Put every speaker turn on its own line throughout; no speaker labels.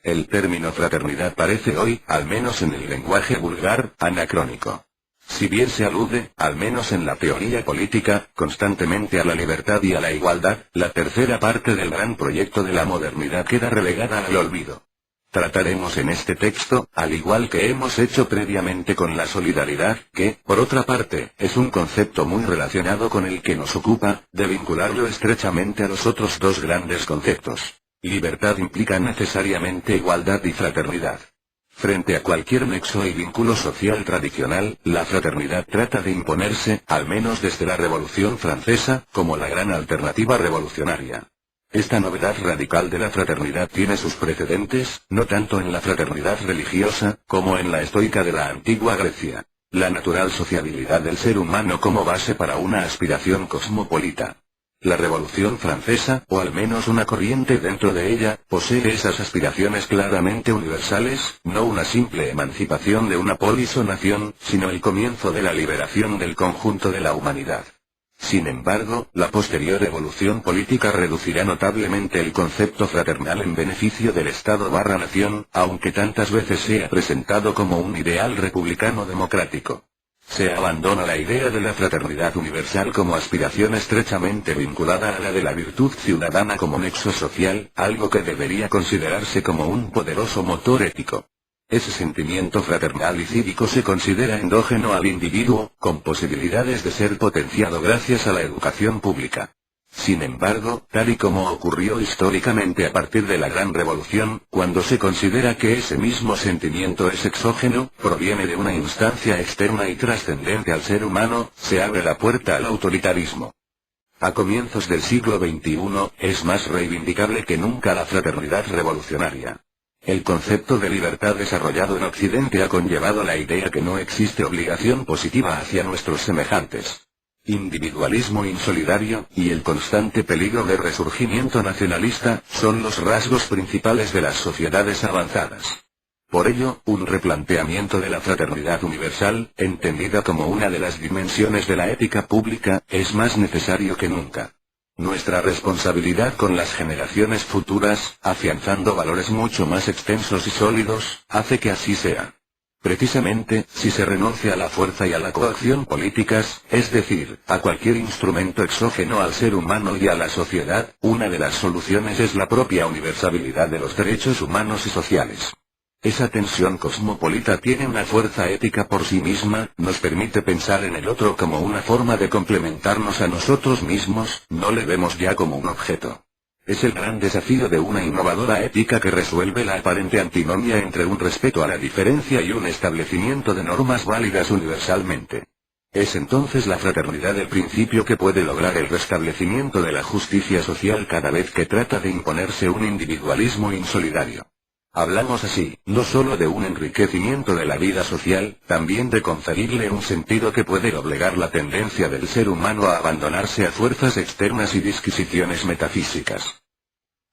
El término fraternidad parece hoy, al menos en el lenguaje vulgar, anacrónico. Si bien se alude, al menos en la teoría política, constantemente a la libertad y a la igualdad, la tercera parte del gran proyecto de la modernidad queda relegada al olvido. Trataremos en este texto, al igual que hemos hecho previamente con la solidaridad, que, por otra parte, es un concepto muy relacionado con el que nos ocupa, de vincularlo estrechamente a los otros dos grandes conceptos. Libertad implica necesariamente igualdad y fraternidad. Frente a cualquier nexo y vínculo social tradicional, la fraternidad trata de imponerse, al menos desde la Revolución Francesa, como la gran alternativa revolucionaria. Esta novedad radical de la fraternidad tiene sus precedentes, no tanto en la fraternidad religiosa, como en la estoica de la antigua Grecia. La natural sociabilidad del ser humano como base para una aspiración cosmopolita. La Revolución Francesa, o al menos una corriente dentro de ella, posee esas aspiraciones claramente universales, no una simple emancipación de una polis o nación, sino el comienzo de la liberación del conjunto de la humanidad. Sin embargo, la posterior evolución política reducirá notablemente el concepto fraternal en beneficio del Estado/nación, aunque tantas veces sea presentado como un ideal republicano democrático. Se abandona la idea de la fraternidad universal como aspiración estrechamente vinculada a la de la virtud ciudadana como nexo social, algo que debería considerarse como un poderoso motor ético. Ese sentimiento fraternal y cívico se considera endógeno al individuo, con posibilidades de ser potenciado gracias a la educación pública. Sin embargo, tal y como ocurrió históricamente a partir de la Gran Revolución, cuando se considera que ese mismo sentimiento es exógeno, proviene de una instancia externa y trascendente al ser humano, se abre la puerta al autoritarismo. A comienzos del siglo XXI, es más reivindicable que nunca la fraternidad revolucionaria. El concepto de libertad desarrollado en Occidente ha conllevado la idea que no existe obligación positiva hacia nuestros semejantes. Individualismo insolidario, y el constante peligro de resurgimiento nacionalista, son los rasgos principales de las sociedades avanzadas. Por ello, un replanteamiento de la fraternidad universal, entendida como una de las dimensiones de la ética pública, es más necesario que nunca. Nuestra responsabilidad con las generaciones futuras, afianzando valores mucho más extensos y sólidos, hace que así sea. Precisamente, si se renuncia a la fuerza y a la coacción políticas, es decir, a cualquier instrumento exógeno al ser humano y a la sociedad, una de las soluciones es la propia universalidad de los derechos humanos y sociales. Esa tensión cosmopolita tiene una fuerza ética por sí misma, nos permite pensar en el otro como una forma de complementarnos a nosotros mismos, no le vemos ya como un objeto. Es el gran desafío de una innovadora ética que resuelve la aparente antinomia entre un respeto a la diferencia y un establecimiento de normas válidas universalmente. Es entonces la fraternidad el principio que puede lograr el restablecimiento de la justicia social cada vez que trata de imponerse un individualismo insolidario. Hablamos así, no solo de un enriquecimiento de la vida social, también de conferirle un sentido que puede doblegar la tendencia del ser humano a abandonarse a fuerzas externas y disquisiciones metafísicas.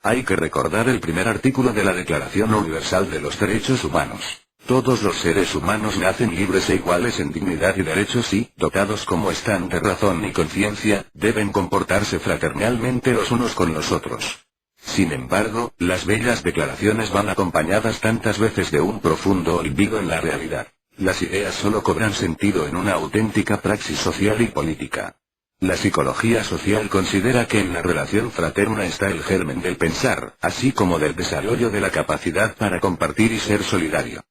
Hay que recordar el primer artículo de la Declaración Universal de los Derechos Humanos. Todos los seres humanos nacen libres e iguales en dignidad y derechos y, dotados como están de razón y conciencia, deben comportarse fraternalmente los unos con los otros. Sin embargo, las bellas declaraciones van acompañadas tantas veces de un profundo olvido en la realidad. Las ideas solo cobran sentido en una auténtica praxis social y política. La psicología social considera que en la relación fraterna está el germen del pensar, así como del desarrollo de la capacidad para compartir y ser solidario.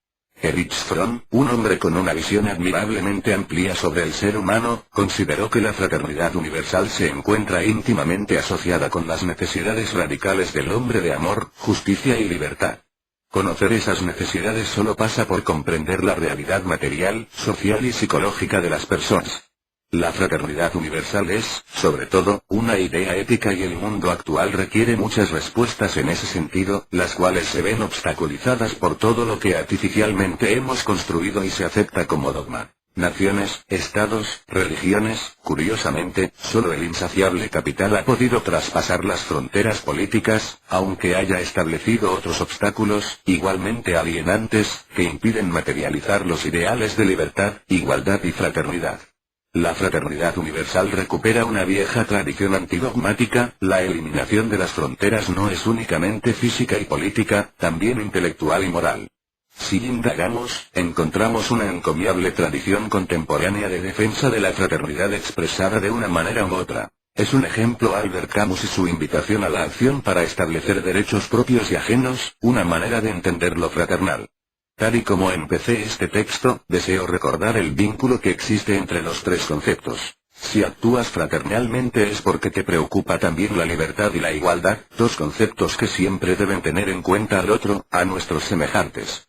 Erich Fromm, un hombre con una visión admirablemente amplia sobre el ser humano, consideró que la fraternidad universal se encuentra íntimamente asociada con las necesidades radicales del hombre de amor, justicia y libertad. Conocer esas necesidades solo pasa por comprender la realidad material, social y psicológica de las personas. La fraternidad universal es, sobre todo, una idea ética y el mundo actual requiere muchas respuestas en ese sentido, las cuales se ven obstaculizadas por todo lo que artificialmente hemos construido y se acepta como dogma. Naciones, estados, religiones, curiosamente, solo el insaciable capital ha podido traspasar las fronteras políticas, aunque haya establecido otros obstáculos, igualmente alienantes, que impiden materializar los ideales de libertad, igualdad y fraternidad. La fraternidad universal recupera una vieja tradición antidogmática: la eliminación de las fronteras no es únicamente física y política, también intelectual y moral. Si indagamos, encontramos una encomiable tradición contemporánea de defensa de la fraternidad expresada de una manera u otra. Es un ejemplo Albert Camus y su invitación a la acción para establecer derechos propios y ajenos, una manera de entender lo fraternal. Tal y como empecé este texto, deseo recordar el vínculo que existe entre los tres conceptos. Si actúas fraternalmente es porque te preocupa también la libertad y la igualdad, dos conceptos que siempre deben tener en cuenta al otro, a nuestros semejantes.